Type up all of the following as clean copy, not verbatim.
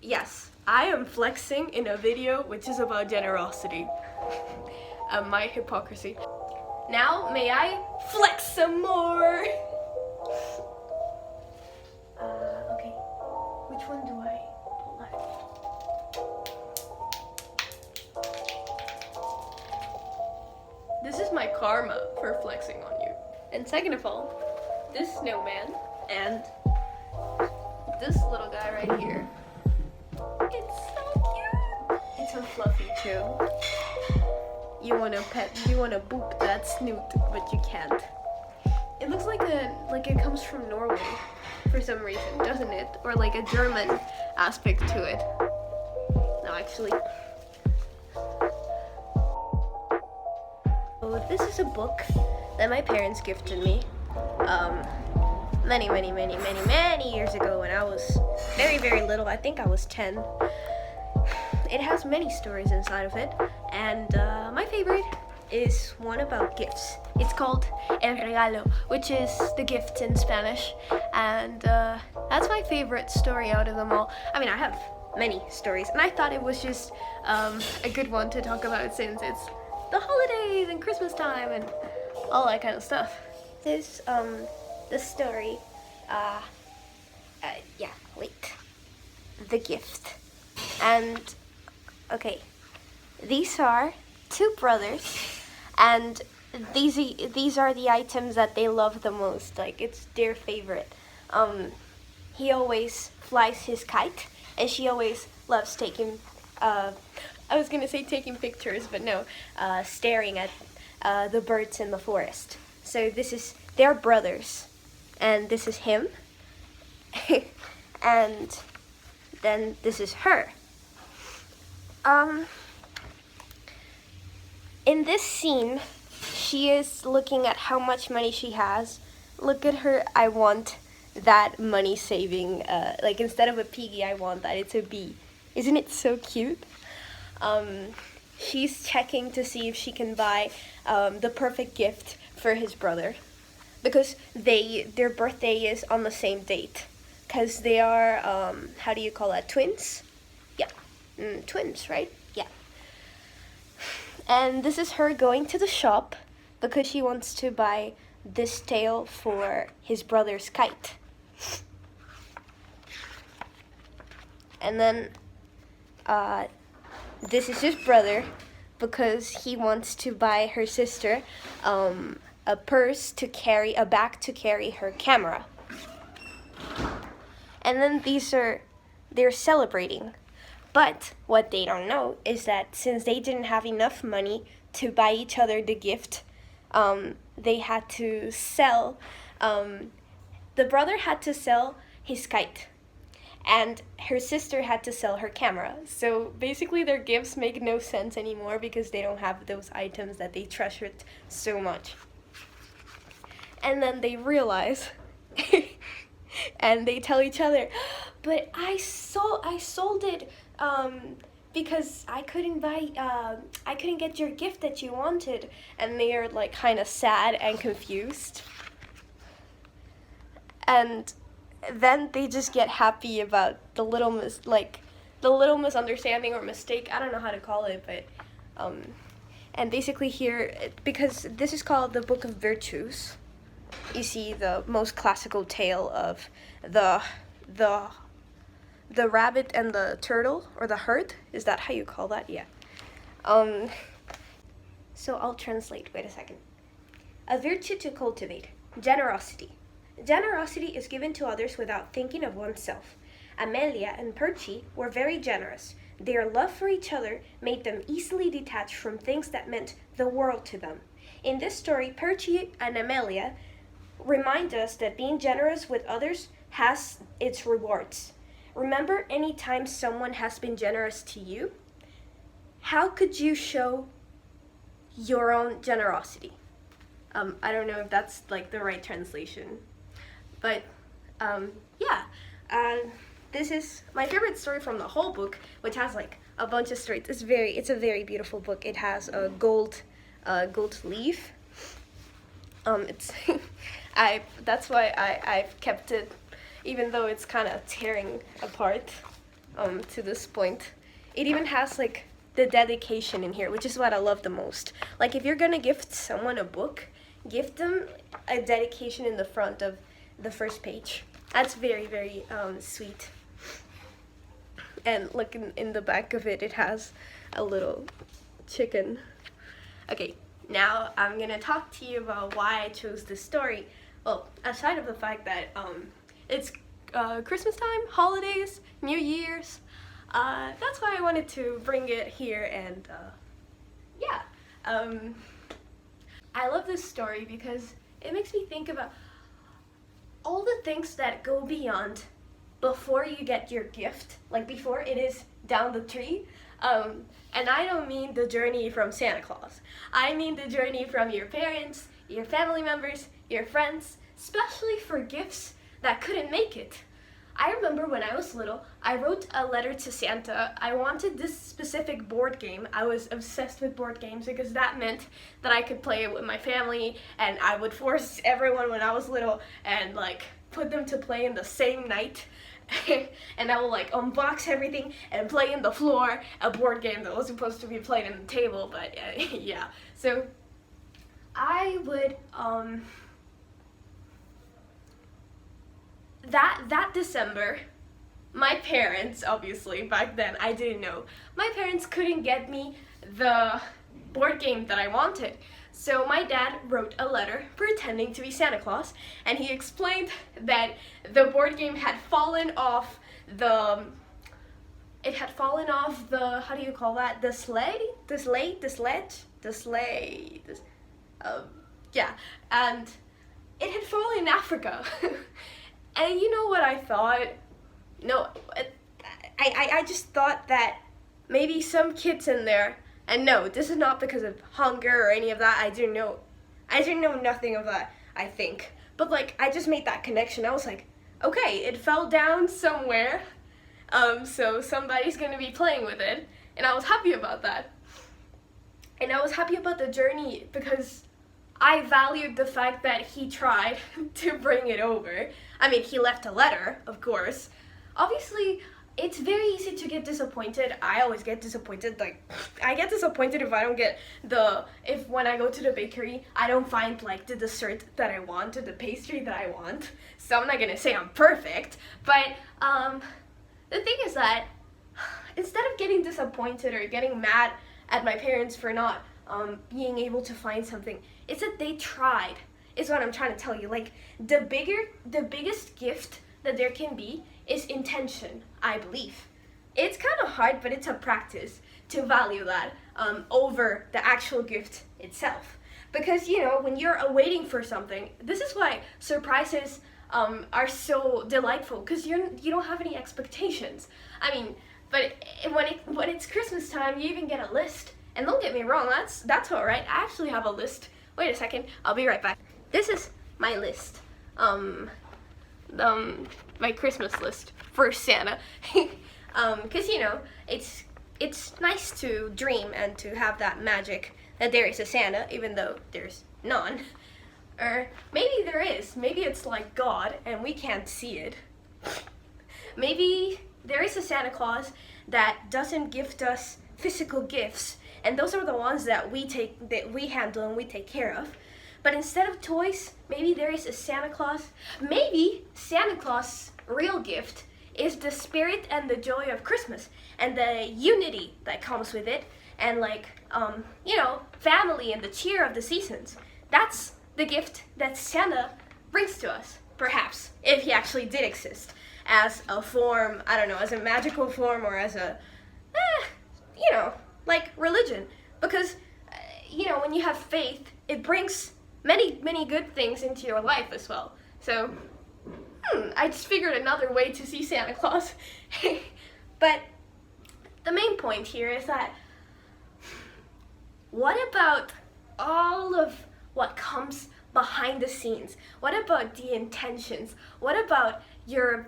Yes, I am flexing in a video which is about generosity. My hypocrisy. Now, may I flex some more? Okay. Which one do I pull out? This is my karma for flexing on you. And second of all, this snowman and this little guy right here. It's so cute. It's so fluffy too. You wanna boop that snoot, but you can't. It looks like it comes from Norway for some reason, doesn't it? Or like a German aspect to it. No, actually. Oh, this is a book that my parents gifted me. Many years ago when I was very, very little. I think I was 10. It has many stories inside of it, and my favorite is one about gifts. It's called El Regalo, which is the gift in Spanish, and that's my favorite story out of them all. I mean, I have many stories, and I thought it was just a good one to talk about since it's the holidays and Christmas time and all that kind of stuff. There's the story, the gift. And okay, these are two brothers, and these are the items that they love the most. Like, it's their favorite. He always flies his kite, and she always loves taking I was gonna say taking pictures, but no, staring at the birds in the forest. So they're brothers, and this is him, and then this is her. In this scene, she is looking at how much money she has. Look at her. I want that money saving, like instead of a piggy, I want that it's a bee. Isn't it so cute? She's checking to see if she can buy the perfect gift for his brother, because their birthday is on the same date, because they are, how do you call that, twins? Yeah, twins, right? Yeah. And this is her going to the shop because she wants to buy this tail for his brother's kite. And then this is his brother because he wants to buy her sister a purse to carry, a bag to carry her camera. And then they're celebrating. But what they don't know is that since they didn't have enough money to buy each other the gift, they had to sell, the brother had to sell his kite, and her sister had to sell her camera. So basically their gifts make no sense anymore because they don't have those items that they treasured so much. And then they realize, and they tell each other, but I sold it because I couldn't get your gift that you wanted. And they are like kind of sad and confused. And then they just get happy about the little misunderstanding or mistake. I don't know how to call it, but and basically here, because this is called the Book of Virtues, you see the most classical tale of the rabbit and the turtle, or the herd. Is that how you call that? Yeah. So I'll translate. Wait a second. A virtue to cultivate: generosity. Generosity is given to others without thinking of oneself. Amelia and Percy were very generous. Their love for each other made them easily detached from things that meant the world to them. In this story, Percy and Amelia remind us that being generous with others has its rewards. Remember any time someone has been generous to you? How could you show your own generosity? I don't know if that's like the right translation. But this is my favorite story from the whole book, which has like a bunch of stories. It's a very beautiful book. It has a gold leaf. It's that's why I've kept it, even though it's kind of tearing apart. to this point. It even has like the dedication in here, which is what I love the most. Like if you're gonna gift someone a book, gift them a dedication in the front of the first page. That's very, very sweet. And look in the back of it, it has a little chicken. Okay, now I'm gonna talk to you about why I chose this story. Well, aside of the fact that it's Christmas time, holidays, New Year's, that's why I wanted to bring it here. And yeah, I love this story because it makes me think about all the things that go beyond before you get your gift, like before it is down the tree. And I don't mean the journey from Santa Claus. I mean the journey from your parents, your family members, your friends, especially for gifts that couldn't make it. I remember when I was little, I wrote a letter to Santa. I wanted this specific board game. I was obsessed with board games because that meant that I could play it with my family, and I would force everyone when I was little and like put them to play in the same night. And I will like unbox everything and play in the floor a board game that was supposed to be played on the table, but yeah. So I would that December, my parents, obviously back then I didn't know, my parents couldn't get me the board game that I wanted. So my dad wrote a letter pretending to be Santa Claus, and he explained that the board game had fallen off the, how do you call that? The sleigh? Yeah, and it had fallen in Africa. And you know what I thought? No, I just thought that maybe some kids in there, and no, this is not because of hunger or any of that. I didn't know nothing of that, I think. But like, I just made that connection. I was like, okay, it fell down somewhere, so somebody's gonna be playing with it, and I was happy about that. And I was happy about the journey because I valued the fact that he tried to bring it over. I mean, he left a letter, of course. Obviously, it's very easy to get disappointed. I always get disappointed. Like, I get disappointed if I don't get when I go to the bakery, I don't find like the dessert that I want or the pastry that I want. So I'm not gonna say I'm perfect, but the thing is that instead of getting disappointed or getting mad at my parents for not being able to find something, it's that they tried, is what I'm trying to tell you. Like, the biggest gift that there can be is intention, I believe. It's kind of hard, but it's a practice to value that over the actual gift itself. Because, you know, when you're waiting for something, this is why surprises are so delightful, because you don't have any expectations. I mean, but when it's Christmas time, you even get a list. And don't get me wrong, that's all right. I actually have a list. Wait a second, I'll be right back. This is my list. My Christmas list for Santa. Cause you know, it's nice to dream and to have that magic that there is a Santa, even though there's none. Or maybe there is. Maybe it's like God and we can't see it. Maybe there is a Santa Claus that doesn't gift us physical gifts, and those are the ones that we handle and we take care of. But instead of toys, maybe there is a Santa Claus. Maybe Santa Claus' real gift is the spirit and the joy of Christmas and the unity that comes with it, and like you know, family and the cheer of the seasons. That's the gift that Santa brings to us, perhaps, if he actually did exist as a form, I don't know, as a magical form, or as a you know, like religion. Because you know, when you have faith, it brings many good things into your life as well. So I just figured another way to see Santa Claus. But the main point here is that, what about all of what comes behind the scenes? What about the intentions? What about your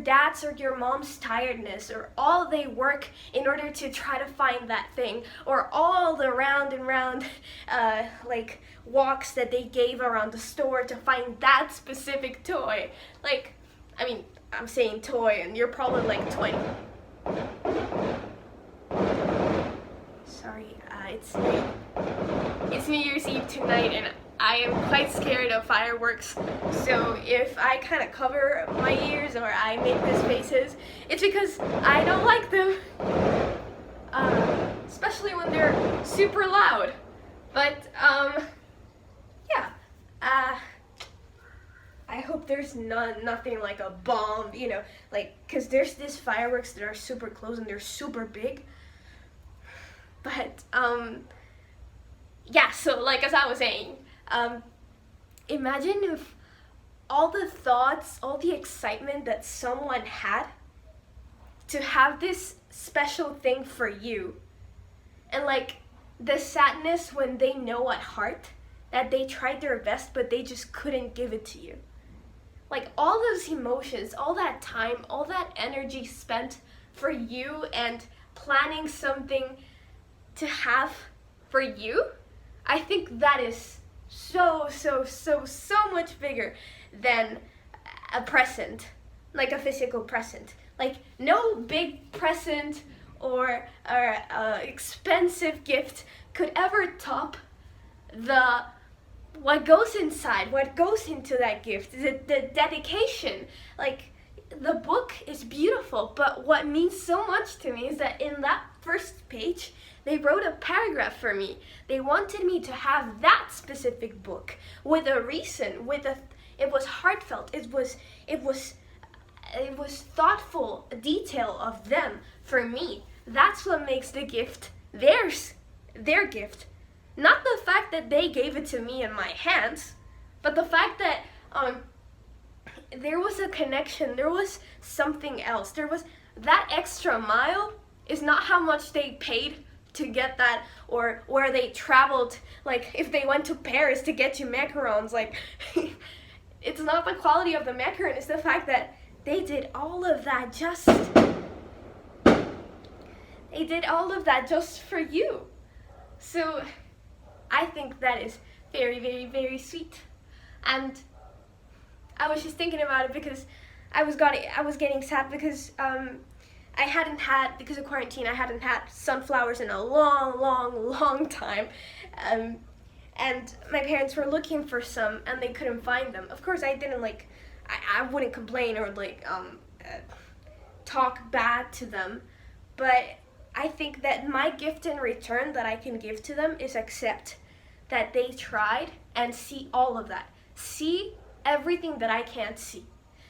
dad's or your mom's tiredness, or all they work in order to try to find that thing, or all the round and round like walks that they gave around the store to find that specific toy? Like, I mean, I'm saying toy and you're probably like 20. afraid and I am quite scared of fireworks. So if I kind of cover my ears or I make these faces, it's because I don't like them. Especially when they're super loud. But yeah. I hope there's nothing like a bomb, you know, like, cause there's these fireworks that are super close and they're super big. But yeah, so like as I was saying, imagine if all the thoughts, all the excitement that someone had to have this special thing for you, and like the sadness when they know at heart that they tried their best but they just couldn't give it to you. Like all those emotions, all that time, all that energy spent for you and planning something to have for you, I think that is so much bigger than a present, like a physical present. Like no big present or expensive gift could ever top what goes inside, what goes into that gift, the dedication. Like the book is beautiful, but what means so much to me is that in that first page, they wrote a paragraph for me. They wanted me to have that specific book with a reason, it was heartfelt, it was thoughtful detail of them for me. That's what makes the gift their gift. Not the fact that they gave it to me in my hands, but the fact that there was a connection, there was something else. There was that extra mile is not how much they paid to get that or where they traveled, like if they went to Paris to get you macarons, like it's not the quality of the macaron, it's the fact that they did all of that just for you. So I think that is very sweet. And I was just thinking about it because I was getting sad because because of quarantine, I hadn't had sunflowers in a long time. And my parents were looking for some and they couldn't find them. Of course, I didn't I wouldn't complain or talk bad to them, but I think that my gift in return that I can give to them is accept that they tried and see all of that. See everything that I can't see.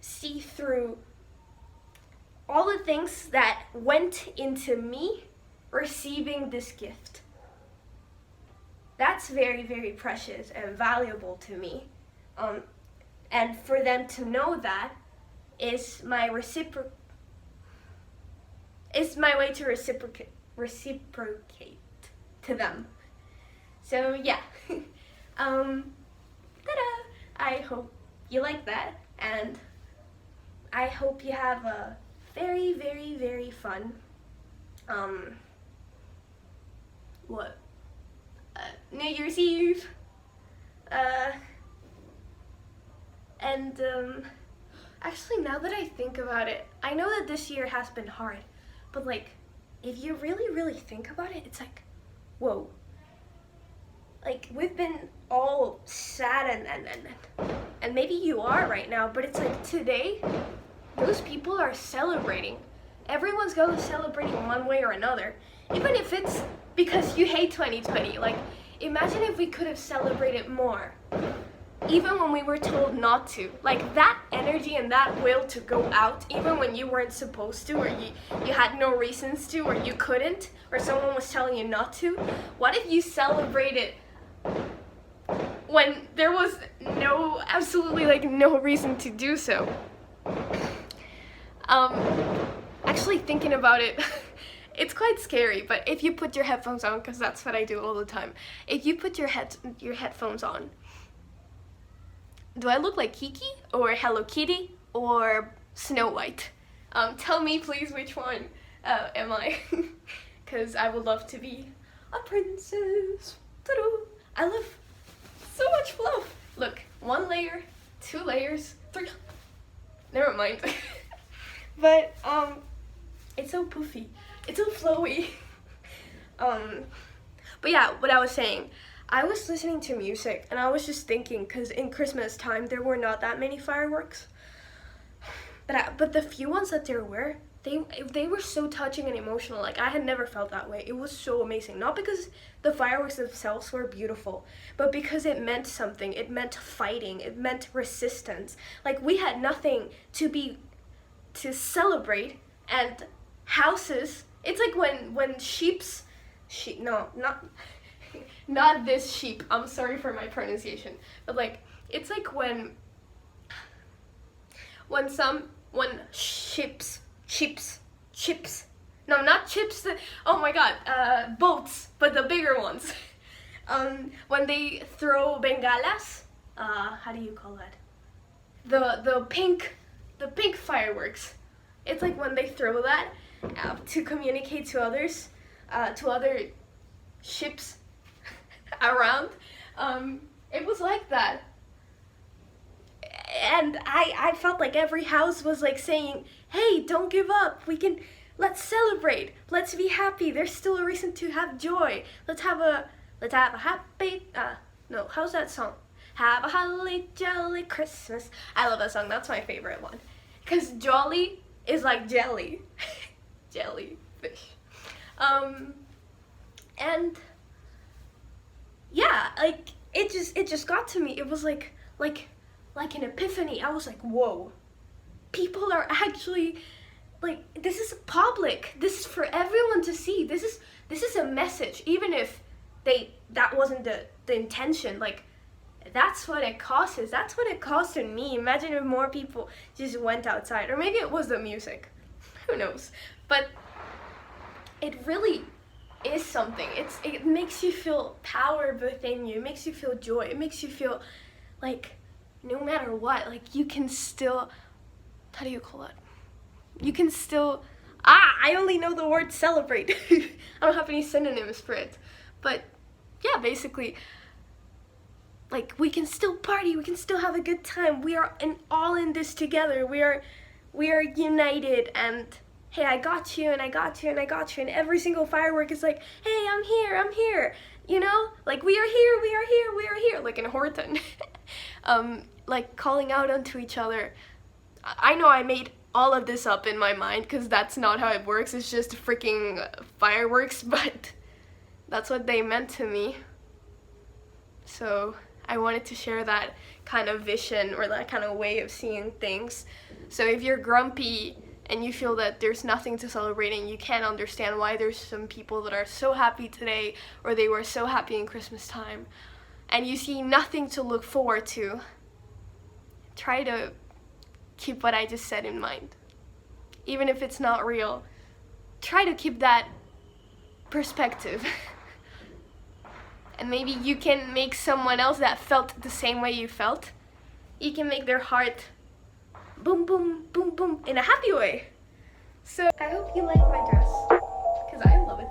See through all the things that went into me receiving this gift. That's very precious and valuable to me. And for them to know that is my way to reciprocate to them. So yeah, ta-da! I hope you like that, and I hope you have a very fun New Year's Eve, and actually now that I think about it, I know that this year has been hard, but like if you really think about it, it's like, whoa. Like we've been all sad and maybe you are right now, but it's like today those people are celebrating. Everyone's going to celebrate in one way or another, even if it's because you hate 2020. Like imagine if we could have celebrated more, even when we were told not to. Like that energy and that will to go out even when you weren't supposed to, or you had no reasons to, or you couldn't, or someone was telling you not to. What if you celebrated when there was absolutely no reason to do so? Actually thinking about it, it's quite scary, but if you put your headphones on, because that's what I do all the time, if you put your headphones on, do I look like Kiki or Hello Kitty or Snow White? Tell me please which one am I, because I would love to be a princess. Ta-da! I love so much fluff. Look, 1 layer, 2 layers, 3. Never mind. But it's so poofy. It's so flowy. But yeah, what I was saying, I was listening to music and I was just thinking, because in Christmas time there were not that many fireworks, but the few ones that there were, they were so touching and emotional. Like, I had never felt that way. It was so amazing. Not because the fireworks themselves were beautiful, but because it meant something. It meant fighting. It meant resistance. Like, we had nothing to celebrate, and houses. It's like when no, not this sheep. I'm sorry for my pronunciation, but like, it's like when chips, no, not chips, oh my god, boats, but the bigger ones, when they throw bengalas, how do you call that? The pink fireworks. It's like when they throw that to communicate to others, to other ships around. It was like that. And I felt like every house was like saying, hey, don't give up, let's celebrate, let's be happy, there's still a reason to have joy, let's have a happy, no, how's that song? Have a holly jolly Christmas. I love that song, that's my favorite one. Because jolly is like jelly, jellyfish. And yeah, like, it just got to me. It was like an epiphany. I was like, whoa, people are actually, like, this is public. This is for everyone to see. This is a message, even if that wasn't the intention. Like, that's what it causes. That's what it costed me. Imagine if more people just went outside, or maybe it was the music. Who knows? But it really is something. It makes you feel power within you. It makes you feel joy. It makes you feel like, no matter what, like, you can still, how do you call it? You can still, I only know the word celebrate. I don't have any synonyms for it. But yeah, basically, like, we can still party, we can still have a good time. We are all in this together. We are united, and hey, I got you, and I got you, and I got you, and every single firework is like, hey, I'm here, you know? Like, we are here, like in Horton. Like, calling out onto each other. I know I made all of this up in my mind, because that's not how it works. It's just freaking fireworks, but that's what they meant to me. So I wanted to share that kind of vision, or that kind of way of seeing things. So if you're grumpy and you feel that there's nothing to celebrate and you can't understand why there's some people that are so happy today, or they were so happy in Christmas time, and you see nothing to look forward to, try to keep what I just said in mind. Even if it's not real, try to keep that perspective. And maybe you can make someone else that felt the same way you felt, you can make their heart boom, boom, boom, boom in a happy way. So I hope you like my dress, because I love it.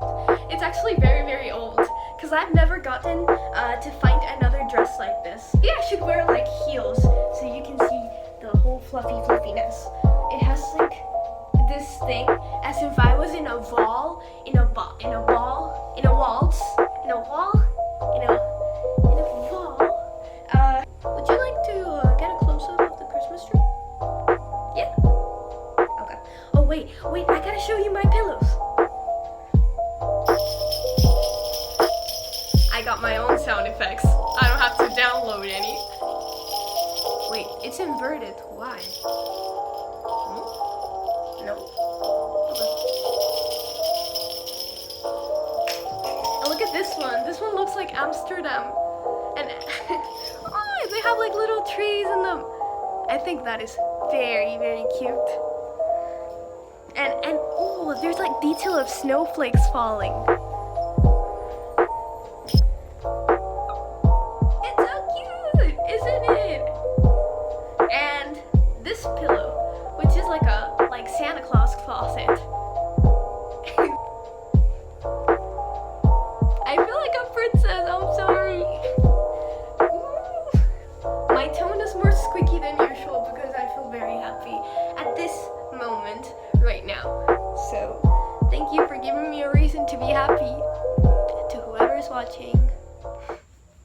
It's actually very, very old, because I've never gotten to find another dress like this. Maybe I should wear like heels so you can see the whole fluffiness. It has like this thing as if I was in a waltz, would you like to get a close-up of the Christmas tree? Yeah? Okay. Oh, wait, I gotta show you my pillows. I got my own sound effects. I don't have to download any. Wait, it's inverted. Why? No. Okay. Oh, look at this one. This one looks like Amsterdam. And oh, they have like little trees in them. I think that is very, very cute. And oh, there's like detail of snowflakes falling. It's so cute, isn't it? And this pillow, which is like a Santa Claus closet. I feel like a princess, I'm sorry. My tone is more squeaky than usual because I feel very happy at this moment right now. So, thank you for giving me a reason to be happy. To whoever's watching.